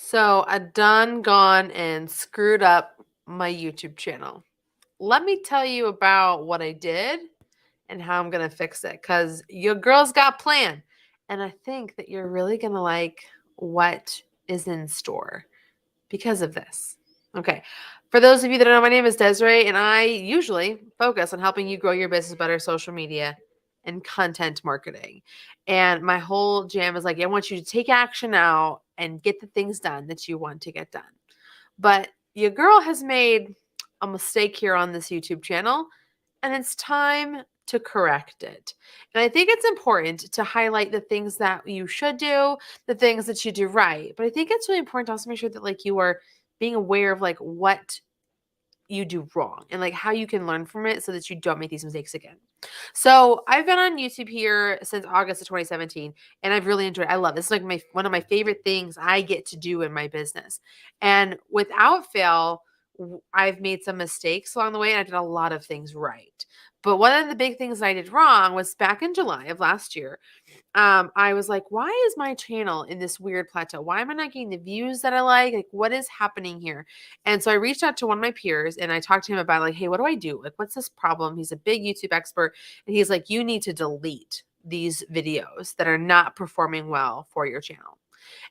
So I done gone and screwed up my YouTube channel. Let me tell you about what I did and how I'm gonna fix it. Cause your girl's got plan. And I think that you're really gonna like what is in store because of this. Okay. For those of you that don't know, my name is Desiree, and I usually focus on helping you grow your business better social media and content marketing. And my whole jam is like, I want you to take action now and get the things done that you want to get done. But your girl has made a mistake here on this YouTube channel, and it's time to correct it. And I think it's important to highlight the things that you should do, the things that you do right. But I think it's really important to also make sure that like you are being aware of like what you do wrong and like how you can learn from it so that you don't make these mistakes again. So I've been on YouTube here since August of 2017, and I've really enjoyed it. I love this. It's like one of my favorite things I get to do in my business. And without fail, I've made some mistakes along the way, and I did a lot of things right. But one of the big things I did wrong was back in July of last year. I was like, why is my channel in this weird plateau? Why am I not getting the views that I like? Like, what is happening here? And so I reached out to one of my peers and I talked to him about like, hey, what do I do? Like, what's this problem? He's a big YouTube expert. And he's like, you need to delete these videos that are not performing well for your channel.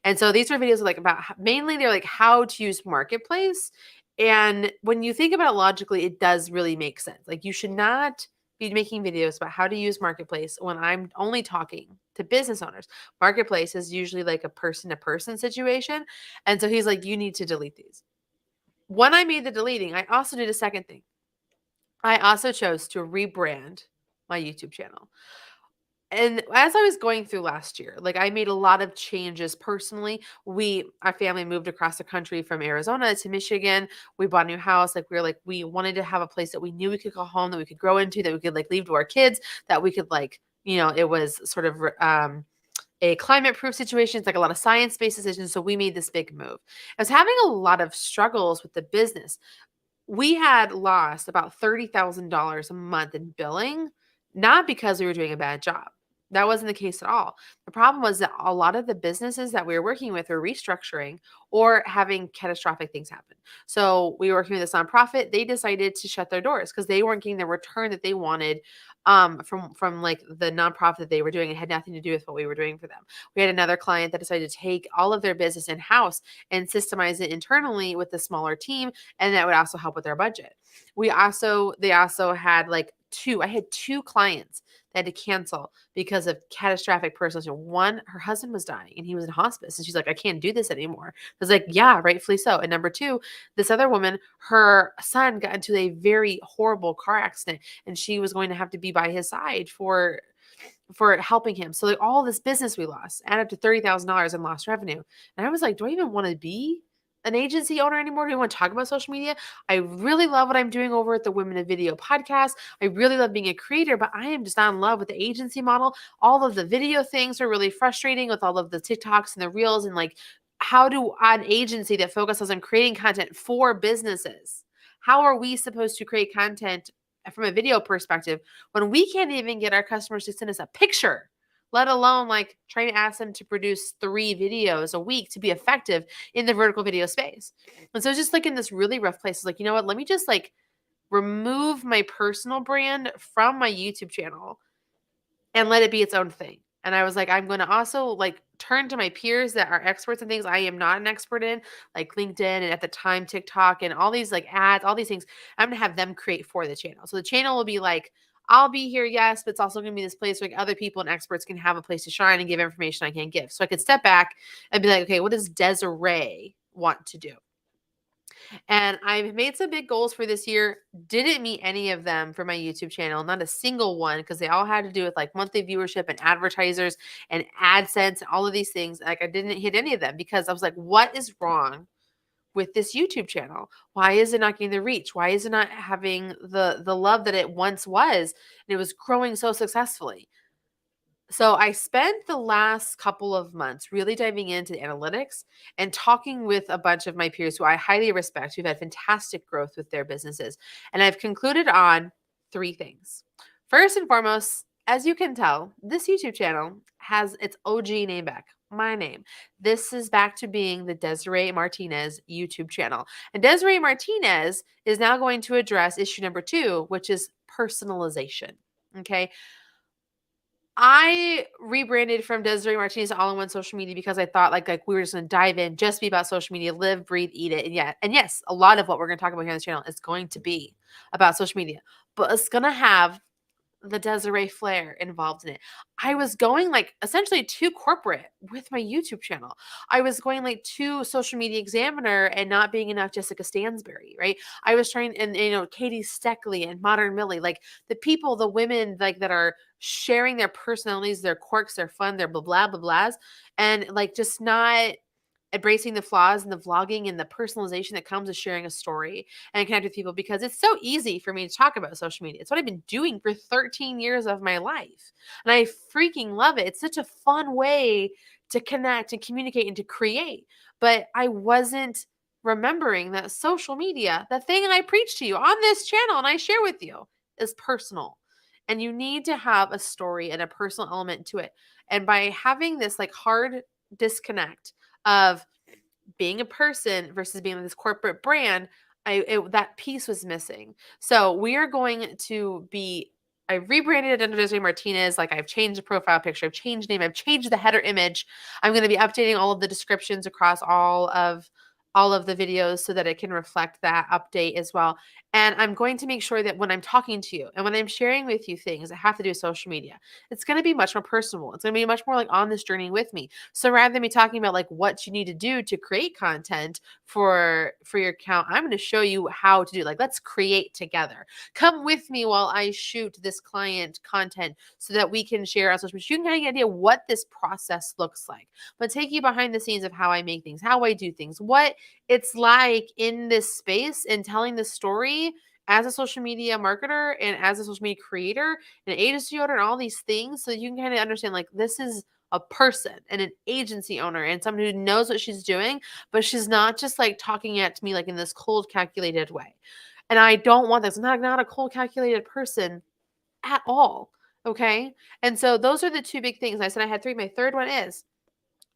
And so these are videos like about mainly they're like how to use Marketplace. And when you think about it logically, it does really make sense. Like you should not be making videos about how to use Marketplace when I'm only talking to business owners. Marketplace is usually like a person to person situation. And so he's like, you need to delete these. When I made the deleting, I also did a second thing. I also chose to rebrand my YouTube channel. And as I was going through last year, like I made a lot of changes personally. Our family moved across the country from Arizona to Michigan. We bought a new house. Like we wanted to have a place that we knew we could call home, that we could grow into, that we could like leave to our kids, that we could like, it was sort of a climate proof situation. It's like a lot of science based decisions. So we made this big move. I was having a lot of struggles with the business. We had lost about $30,000 a month in billing, not because we were doing a bad job. That wasn't the case at all. The problem was that a lot of the businesses that we were working with were restructuring or having catastrophic things happen. So we were working with this nonprofit. They decided to shut their doors because they weren't getting the return that they wanted from like the nonprofit that they were doing. It had nothing to do with what we were doing for them. We had another client that decided to take all of their business in house and systemize it internally with a smaller team, and that would also help with their budget. They also had I had two clients that had to cancel because of catastrophic personal issue. One, her husband was dying and he was in hospice, and she's like, I can't do this anymore. I was like, yeah, rightfully so. And number two, this other woman, her son got into a very horrible car accident, and she was going to have to be by his side for helping him. So like all this business we lost added up to $30,000 in lost revenue. And I was like, do I even want to be an agency owner anymore? Do I want to talk about social media? I really love what I'm doing over at the Women of Video podcast. I really love being a creator, but I am just not in love with the agency model. All of the video things are really frustrating with all of the TikToks and the reels, and like, how do an agency that focuses on creating content for businesses? How are we supposed to create content from a video perspective when we can't even get our customers to send us a picture, let alone like trying to ask them to produce 3 videos a week to be effective in the vertical video space? And so it's just like in this really rough place. It's like, you know what? Let me just like remove my personal brand from my YouTube channel and let it be its own thing. And I was like, I'm going to also like turn to my peers that are experts in things I am not an expert in, like LinkedIn and at the time TikTok and all these like ads, all these things. I'm going to have them create for the channel. So the channel will be like, I'll be here, yes, but it's also going to be this place where like other people and experts can have a place to shine and give information I can't give. So I could step back and be like, okay, what does Desiree want to do? And I've made some big goals for this year. Didn't meet any of them for my YouTube channel, not a single one, because they all had to do with like monthly viewership and advertisers and AdSense and all of these things. Like I didn't hit any of them because I was like, what is wrong with this YouTube channel? Why is it not getting the reach? Why is it not having the love that it once was? And it was growing so successfully. So I spent the last couple of months really diving into analytics and talking with a bunch of my peers who I highly respect, who've had fantastic growth with their businesses. And I've concluded on 3 things. First and foremost, as you can tell, this YouTube channel has its OG name back, my name. This is back to being the Desiree Martinez YouTube channel. And Desiree Martinez is now going to address issue number 2, which is personalization. Okay. I rebranded from Desiree Martinez to All in One Social Media because I thought like we were just gonna dive in, just be about social media, live, breathe, eat it. And yes, a lot of what we're gonna talk about here on this channel is going to be about social media, but it's gonna have the Desiree flair involved in it. I was going like essentially too corporate with my YouTube channel. I was going like too social media examiner and not being enough Jessica Stansbury, right? I was trying, and Katie Steckley and Modern Millie, like the people, the women like that are sharing their personalities, their quirks, their fun, their blah blah blah blahs, and like just not embracing the flaws and the vlogging and the personalization that comes with sharing a story and connect with people, because it's so easy for me to talk about social media. It's what I've been doing for 13 years of my life. And I freaking love it. It's such a fun way to connect and communicate and to create. But I wasn't remembering that social media, the thing I preach to you on this channel and I share with you, is personal. And you need to have a story and a personal element to it. And by having this like hard disconnect of being a person versus being this corporate brand, that piece was missing. So we are going to be. I rebranded it under Desiree Martinez. Like I've changed the profile picture, I've changed name, I've changed the header image. I'm going to be updating all of the descriptions across all of the videos so that it can reflect that update as well. And I'm going to make sure that when I'm talking to you and when I'm sharing with you things that have to do with social media, it's going to be much more personal. It's going to be much more like on this journey with me. So rather than me talking about like what you need to do to create content for your account, I'm going to show you how to do, like, let's create together. Come with me while I shoot this client content so that we can share on social media. You can kind of get an idea what this process looks like, but take you behind the scenes of how I make things, how I do things, what it's like in this space, and telling the story as a social media marketer and as a social media creator and an agency owner and all these things, so you can kind of understand like this is a person and an agency owner and someone who knows what she's doing, but she's not just like talking at me like in this cold calculated way. And I don't want this. I'm not a cold calculated person at all. Okay. And so those are the two big things. I said I had 3. My third one is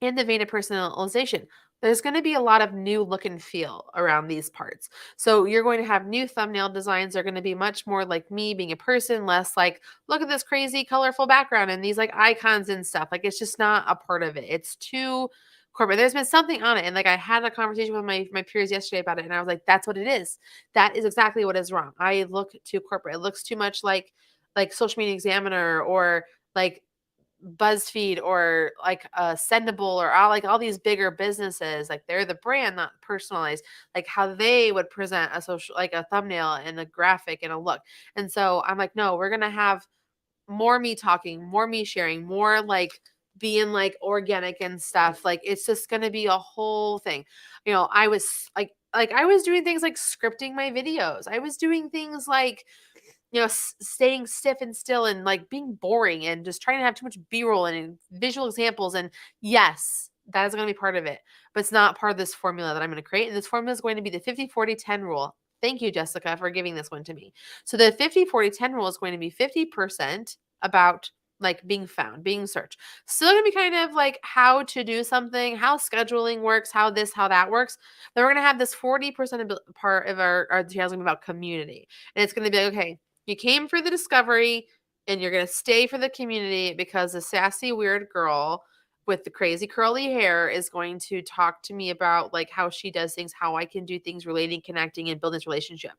in the vein of personalization. There's going to be a lot of new look and feel around these parts. So you're going to have new thumbnail designs. They're going to be much more like me being a person, less like, look at this crazy colorful background and these like icons and stuff. Like it's just not a part of it. It's too corporate. There's been something on it. And like I had a conversation with my peers yesterday about it. And I was like, that's what it is. That is exactly what is wrong. I look too corporate. It looks too much like Social Media Examiner or like BuzzFeed or like Sendable or all these bigger businesses, like they're the brand, not personalized, like how they would present a social, like a thumbnail and a graphic and a look. And so I'm like, no, we're going to have more me talking, more me sharing, more like being like organic and stuff. Like it's just going to be a whole thing. I was like I was doing things like scripting my videos. I was doing things like staying stiff and still and like being boring and just trying to have too much B-roll and visual examples. And yes, that is going to be part of it, but it's not part of this formula that I'm going to create. And this formula is going to be the 50-40-10 rule. Thank you, Jessica, for giving this one to me. So the 50-40-10 rule is going to be 50% about like being found, being searched. Still going to be kind of like how to do something, how scheduling works, how that works. Then we're going to have this 40% part of our channel is going to be about community. And it's going to be like, okay, you came for the discovery and you're going to stay for the community because the sassy weird girl with the crazy curly hair is going to talk to me about like how she does things, how I can do things relating, connecting, and building this relationship.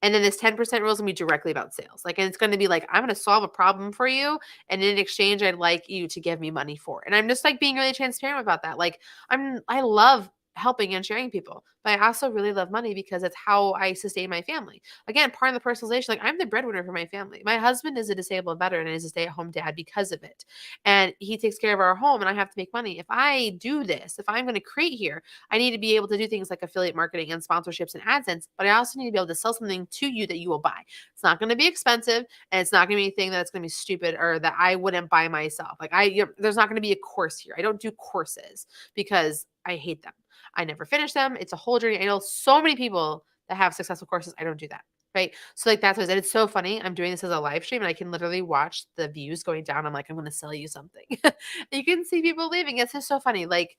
And then this 10% rule is going to be directly about sales. Like, and it's going to be like, I'm going to solve a problem for you. And in exchange, I'd like you to give me money for it. And I'm just like being really transparent about that. Like I love helping and sharing people, but I also really love money because it's how I sustain my family. Again, part of the personalization, like I'm the breadwinner for my family. My husband is a disabled veteran and is a stay-at-home dad because of it. And he takes care of our home and I have to make money. If I do this, if I'm going to create here, I need to be able to do things like affiliate marketing and sponsorships and AdSense, but I also need to be able to sell something to you that you will buy. It's not going to be expensive and it's not going to be anything that's going to be stupid or that I wouldn't buy myself. Like there's not going to be a course here. I don't do courses because I hate them. I never finish them. It's a whole journey. I know so many people that have successful courses. I don't do that. right? So like that's what I said. It's so funny. I'm doing this as a live stream and I can literally watch the views going down. I'm like, I'm gonna sell you something. You can see people leaving. It's just so funny. Like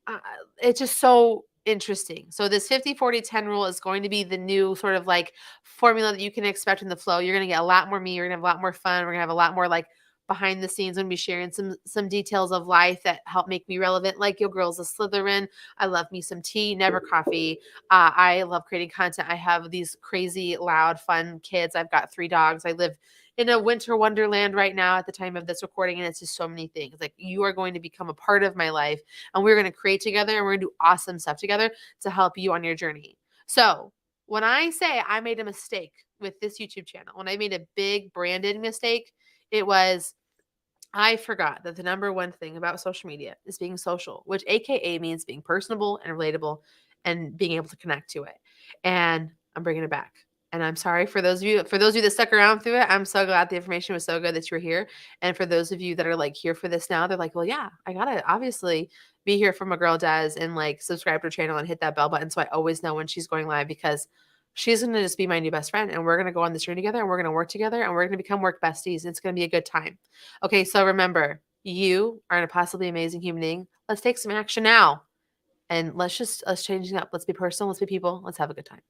uh, it's just so interesting. So this 50-40-10 rule is going to be the new sort of like formula that you can expect in the flow. You're going to get a lot more me. You're going to have a lot more fun. We're going to have a lot more like behind the scenes. I'm going to be sharing some details of life that help make me relevant. Like your girl's a Slytherin. I love me some tea, never coffee. I love creating content. I have these crazy, loud, fun kids. I've got 3 dogs. I live in a winter wonderland right now at the time of this recording, and it's just so many things. Like you are going to become a part of my life, and we're going to create together, and we're going to do awesome stuff together to help you on your journey. So when I say I made a mistake with this YouTube channel, when I made a big branded mistake, it was I forgot that the number one thing about social media is being social, which AKA means being personable and relatable and being able to connect to it. And I'm bringing it back. And I'm sorry for those of you that stuck around through it. I'm so glad the information was so good that you were here. And for those of you that are like here for this now, they're like, well, yeah, I gotta obviously be here for my girl Des and like subscribe to her channel and hit that bell button so I always know when she's going live because she's gonna just be my new best friend and we're gonna go on this journey together and we're gonna work together and we're gonna become work besties. And it's gonna be a good time. Okay, so remember, you are a possibly amazing human being. Let's take some action now. And let's change it up. Let's be personal. Let's be people. Let's have a good time.